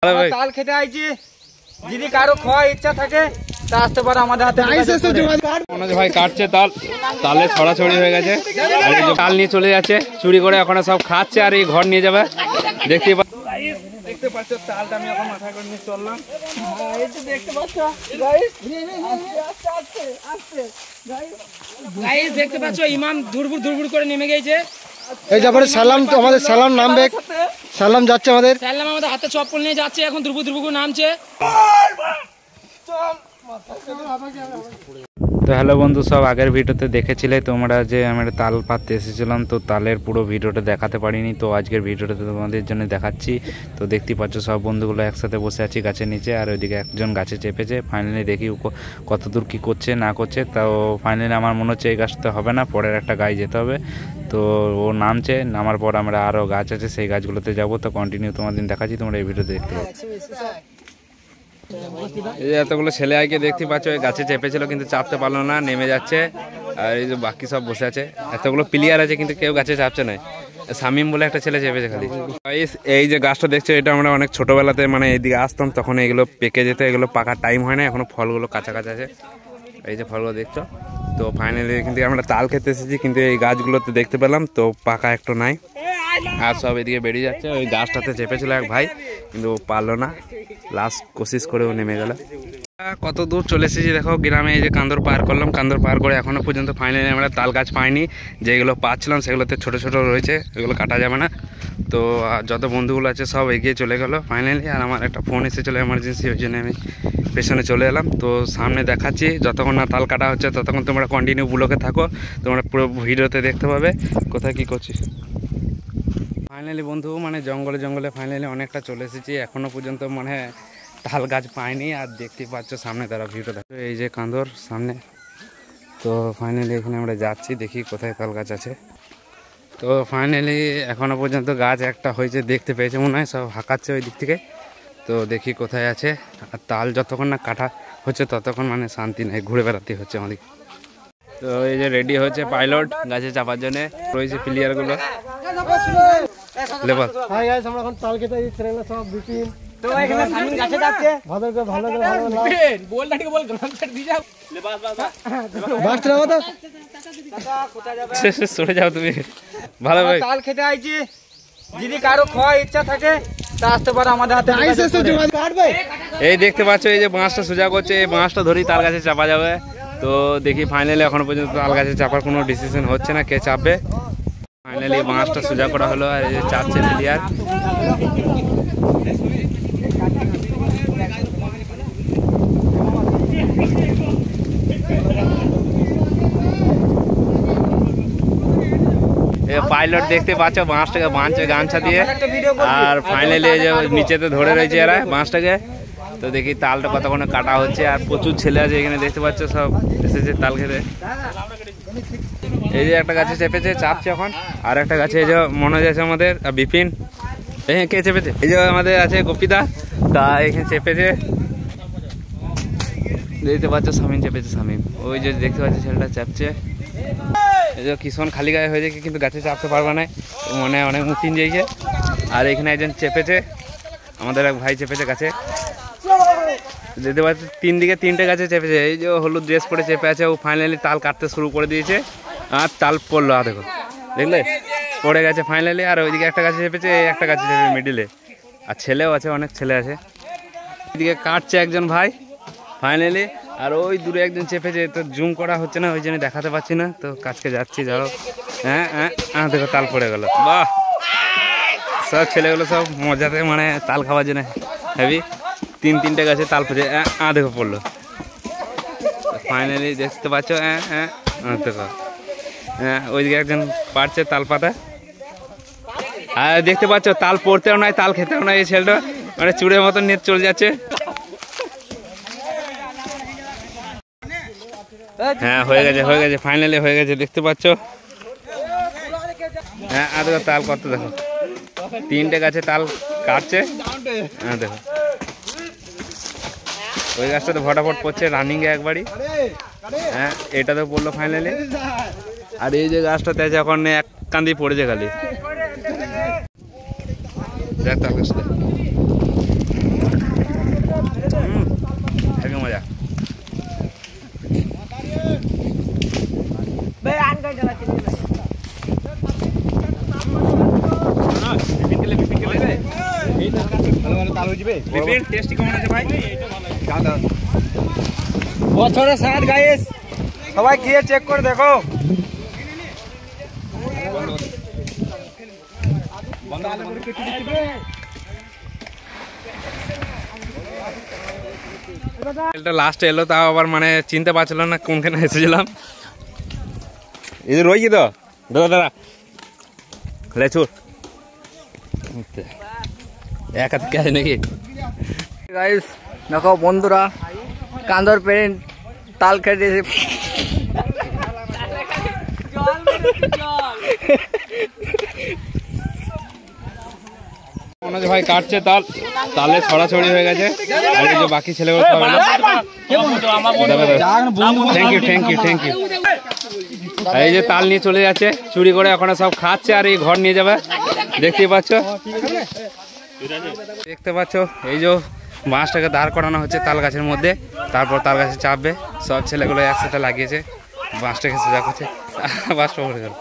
তাল খেতে আইছি, যদি কারো খাওয়ার ইচ্ছা থাকে তা আসতে পারো আমাদের হাতে। মনোজ ভাই কাটছে তাল, তালে ছড়াছড়ি হয়ে গেছে, আর এই যে তাল নিয়ে চলে যাচ্ছে চুরি করে, ওখানে সব খাচ্ছে আর এই ঘর নিয়ে যাবে। দেখতে পাচ্ছ তালটা আমি এখন মাথায় করে নিয়ে চললাম। দেখতে পাচ্ছ ইমাম ধুরবুর ধুরবুর করে নেমে গেছে। এই যাবারে সালাম, তো আমাদের সালাম নামবে, সালাম যাচ্ছে আমাদের, সালাম আমাদের হাতে চপ্পল নিয়ে যাচ্ছে, এখন ধুরবুর ধুরবুর নামছে। তো হ্যালো বন্ধু, সব আগের ভিডিওতে দেখেছিলে তোমরা যে আমরা তাল পাততে এসেছিলাম, তো তালের পুরো ভিডিওটা দেখাতে পারিনি, তো আজকের ভিডিওটা তোমাদের জন্য দেখাচ্ছি। তো দেখতেই পাচ্ছ সব বন্ধুগুলো একসাথে বসে আছি গাছের নিচে, আর ওইদিকে একজন গাছে চেপেছে। ফাইনালি দেখি কত দূর কী করছে না করছে। তাও ফাইনালি আমার মনে হচ্ছে এই গাছটা হবে না, পরের একটা গাছ যেতে হবে। তো ও নামছে, নামার পর আমরা আরও গাছ আছে সেই গাছগুলোতে যাবো। তো কন্টিনিউ তোমাদের দেখাচ্ছি, তোমরা এই ভিডিওতে দেখতে পাবো। এই এতগুলো ছেলে আইকে দেখতে পাচ্ছ, এই গাছে চেপেছিল কিন্তু চাপতে পারলো না, নেমে যাচ্ছে। আর এই যে বাকি সব বসে আছে, এতগুলো প্লেয়ার আছে কিন্তু কেউ গাছে চাপছে না। শামিম বলে একটা ছেলে চেপেছে খালি। এই যে গাছটা দেখছো, এটা আমরা অনেক ছোটবেলাতে মানে এইদিকে আসতাম, তখন এগুলো পেকে যেত, এগুলো পাকার টাইম হয় না, এখনো ফলগুলো কাঁচা কাঁচা আছে। এই যে ফলগুলো দেখছো। তো ফাইনালি কিন্তু আমরা তাল খেতে এসেছি, কিন্তু এই গাছগুলোতে দেখতে পেলাম তো পাকা একটু নাই, আর সব এদিকে বেরিয়ে যাচ্ছে। ওই গাছটাতে চেপেছিল এক ভাই, কিন্তু পারলো না, লাস্ট কোশিশ করেও নেমে গেল। কত দূর চলে এসেছি দেখো গ্রামে। এই যে কান্দর পার করলাম, কান্দর পার করে এখনো পর্যন্ত ফাইনালি আমরা তাল গাছ পাইনি। যেগুলো পাচ্ছিলাম সেগুলোতে ছোট ছোট রয়েছে, এগুলো কাটা যাবে না। তো যত বন্ধুগুলো আছে সব এগিয়ে চলে গেল ফাইনালি। আর আমার একটা ফোন এসেছিলো এমার্জেন্সি, ওই জন্য আমি পেছনে চলে এলাম। তো সামনে দেখাচ্ছি, যতক্ষণ না তাল কাটা হচ্ছে ততক্ষণ তোমরা কন্টিনিউ ব্লকে থাকো, তোমরা পুরো ভিডিওতে দেখতে পাবে কোথায় কী করছি। ফাইনালি বন্ধু মানে জঙ্গলে জঙ্গলে ফাইনালি অনেকটা চলে এসেছি, এখনও পর্যন্ত মানে তাল গাছ পাইনি। আর দেখতে পাচ্ছ সামনে তারা ভিউটা দেখো, এই যে কান্দর সামনে। তো ফাইনালি এখানে আমরা যাচ্ছি, দেখি কোথায় তাল গাছ আছে। তো ফাইনালি এখনও পর্যন্ত গাছ একটা হয়েছে, দেখতে পেয়েছে মনে হয়, সব হাঁকাচ্ছে ওই দিক থেকে। তো দেখি কোথায় আছে। আর তাল যতক্ষণ না কাটা হচ্ছে ততক্ষণ মানে শান্তি নেই, ঘুরে বেড়াতে হচ্ছে আমাদের। তো এই যে রেডি হচ্ছে পাইলট গাছে চাপার জন্যে, রয়েছে প্লেয়ারগুলো। লেবাল হাই গাইস, আমরা এখন তাল খেতে এই ট্রেনে সব বিপিন। তো এখানে সামিন গাছে যাচ্ছে, ভালো করে বিপিন বলটা ঠিক বল, গ্রাম সেট দি যাও। লে বাস নাও তো দাদা, কোথায় যাবে? সরে যাও তুমি। ভালো ভাই, তাল খেতে আইছি, যদি কারো খাওয়ার ইচ্ছা থাকে তা আসতে পারো আমাদের হাতে। এই দেখতে পাচ্ছ এই যে বাঁশটা সোজা করছে, এই বাঁশটা ধরেই তাল গাছে চাপা যাবে। তো দেখি ফাইনালি এখনো পর্যন্ত তাল গাছে চাপার কোনো ডিসিশন হচ্ছে না, কে চাপবে। ফাইনালি বাঁশটা সোজা করা হলো, আর এই যে চাপছে প্লেয়ার। পাইলট দেখতে পাচ্ছ বাঁশটাকে বাঁধছে গামছা দিয়ে, আর ফাইনালি এই যে নিচেতে ধরে রয়েছে এরা বাঁশটাকে। তো দেখি তালটা কতক্ষণে কাটা হচ্ছে, আর প্রচুর ছেলে আছে এখানে দেখতে পাচ্ছ, সব এসেছে তাল খেতে। এই যে একটা গাছে চেপেছে, চাপছে এখন। আর একটা গাছে এই যে মনোজ আছে আমাদের, বিপিন। হ্যাঁ, কে চেপেছে? এই যে আমাদের আছে গোপিদা, তা এখানে চেপেছে। দেখতে পাচ্ছ শামিম চেপেছে, শামিম ওই যে দেখতে পাচ্ছ ছেলেটা চাপছে। এই যে কিষণ খালি গায়ে হয়ে যায় কিন্তু গাছে চাপতে পারবে না, মানে অনেক মুখিন যাইছে। আর এখানে একজন চেপেছে, আমাদের এক ভাই চেপেছে গাছে। দেখতে পাচ্ছি তিনটে গাছে চেপেছে। এই যে হলুদ ড্রেস পরে চেপে আছে, ও ফাইনালি তাল কাটতে শুরু করে দিয়েছে। আর তাল পড়লো, দেখো দেখলে পড়ে গেছে ফাইনালি। আর ওইদিকে একটা গাছে চেপেছে, একটা গাছে চেপেছে মিডিলে। আর ছেলেও আছে, অনেক ছেলে আছে। এদিকে কাটছে একজন ভাই ফাইনালি, আর ওই দূরে একজন চেপেছে। তো জুম করা হচ্ছে না, ওই জন্য দেখাতে পাচ্ছি না। তো কাছকে যাচ্ছি, যাও। হ্যাঁ হ্যাঁ, দেখো তাল পড়ে গেল। বাহ, সব ছেলেগুলো সব মজাতে মানে তাল খাওয়ার জন্য হেভি। তিনটে গাছে তাল পড়ে, দেখো পড়লো। ফাইনালি দেখতে পাচ্ছ, দেখো ওইদিকে একজন পারছে তাল পাতা। আর দেখতে পাচ্ছ তাল পড়তেও নাই, তাল খেতেও নাই। এই ছেলেটা মানে চুড়ের মতন নিয়ে চলে যাচ্ছে। হ্যাঁ, হয়ে গেছে ফাইনালি হয়ে গেছে, দেখতে পাচ্ছ। হ্যাঁ, দেখো তাল কত, দেখো তিনটে গাছে তাল কাটছে। দেখো ওই গাছটা তো ফটাফট পড়ছে রানিংয়ে একবারই। হ্যাঁ, এটা তো পড়লো ফাইনালি। আর এই যে গাছটাতে আছে এখন এক কান্দি পড়েছে খালি। দেখ তাল গাছটা। বছরের স্বাদ গাইস, সবাই গিয়ে চেক করে দেখো। লাস্টে এলো, তাও আবার মানে চিনতে পারছিল না কোনখানে এসেছিলাম। এই যে রই তো দাদা দাদা লেচুর এক হাত আছে নাকি গাইস দেখো বন্ধুরা, কান্দর পেরেন্ট তাল খেতে মনোজ ভাই কাটছে তাল, তালে ছড়াছড়ি হয়ে গেছে। আর এই যে বাকি ছেলেগুলো সব এলো। Thank you thank you thank you. আর এই যে তাল নিয়ে চলে যাচ্ছে চুরি করে, ওখানে সব খাচ্ছে আর এই ঘর নিয়ে যাবে। দেখতেই পাচ্ছ, দেখতে পাচ্ছ এই যে বাঁশটাকে দাঁড় করানো হচ্ছে তাল গাছের মধ্যে, তারপর তাল গাছে চাপবে। সব ছেলেগুলো একসাথে লাগিয়েছে, বাঁশটাকে সোজা করছে, বাঁশটা পড়ে গেল।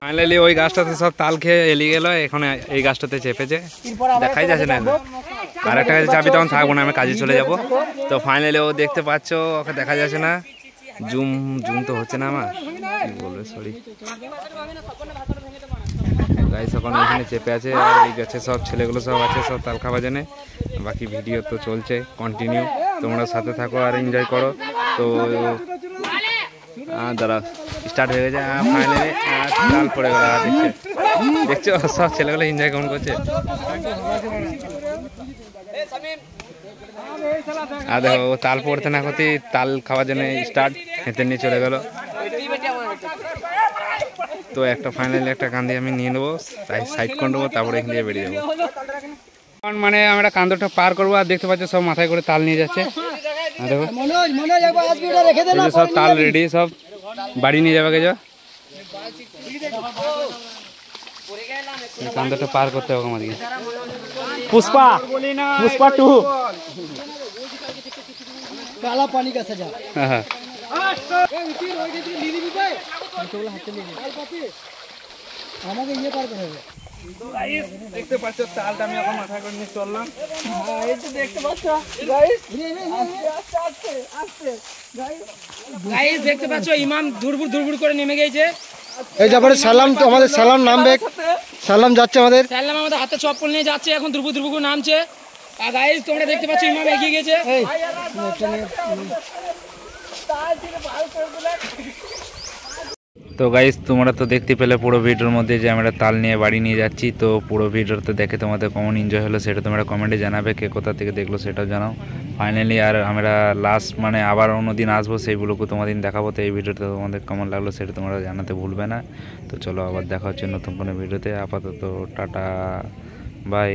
ফাইনালি ওই গাছটাতে সব তাল খেয়ে এলিয়ে গেল, এখানে এই গাছটাতে চেপেছে, দেখাই যাচ্ছে না। আর একটা কাছে চাবি তখন থাকবো না, আমি কাজে চলে যাব। তো ফাইনালি ও দেখতে পাচ্ছ, ওকে দেখা যাচ্ছে না, জুম জুম তো হচ্ছে না আমার, কি বলবো সরি গাইস। এখন এখানে চেপে আছে আর এই গাছে সব ছেলেগুলো সব আছে, সব তাল খাওয়া জানে। বাকি ভিডিও তো চলছে কন্টিনিউ, তোমরা সাথে থাকো আর এনজয় করো। তো দাঁড়া স্টার্ট হয়ে গেছে, ফাইনালি তাল পড়ে গেল। দেখছো সব ছেলেগুলো এনজয় কেমন করছে। আর দেখো তাল পড়তে না করতে তাল খাওয়ার জন্য স্টার্ট হেঁটে নিয়ে চলে গেল। তো একটা ফাইনালি একটা কান্দি আমি নিয়ে নেবো, তাই সাইড করে নেবো, তারপরে এখান থেকে বেরিয়ে যাবো। মানে আমরা কান্দরটা পার করবো, আর দেখতে পাচ্ছ সব মাথায় করে তাল নিয়ে যাচ্ছে। দেখো সব তাল রেডি, সব বাড়ি নিয়ে যাবে গেছো। কান্দরটা পার করতে হবে আমাদেরকে। পুষ্পা পুষ্পা 2 काला पानी का सजा। হ্যাঁ আমাকে ইয়ে পার করে হবে। দেখতে পাচ্ছ তালটা আমি এখন মাথায় করে নিয়ে চললাম। এই তো দেখতে পাচ্ছ গাইস, আস্তে আস্তে আস্তে গাইস দেখতে পাচ্ছ ইমাম ধুরবুর ধুরবুর করে নেমে গেছে। এই যাবারে সালাম, তো আমাদের সালাম নামবে, সালাম যাচ্ছে আমাদের। সালাম আমাদের হাতে চপ্পল নিয়ে যাচ্ছে, এখন ধুরবুর ধুরবুর নামছে। আর গাইস তোমরা দেখতে পাচ্ছ ইমাম এগিয়ে গেছে। তো গাইস তোমরা তো দেখতে পেলে পুরো ভিডিওর মধ্যে যে আমরা তাল নিয়ে বাড়ি নিয়ে যাচ্ছি। তো পুরো ভিডিওতে দেখে তোমাদের কেমন এনজয় হলো সেটা তোমরা কমেন্টে জানাবে, কে কোথা থেকে দেখলো সেটাও জানাও। ফাইনালি আর আমরা লাস্ট মানে আবার অন্যদিন আসবো, সেইগুলোকে তোমাদের দেখাবো। তো এই ভিডিওতে তোমাদের কেমন লাগলো সেটা তোমরা জানাতে ভুলবে না। তো চলো আবার দেখা হচ্ছে নতুন কোনো ভিডিওতে। আপাতত টাটা বাই।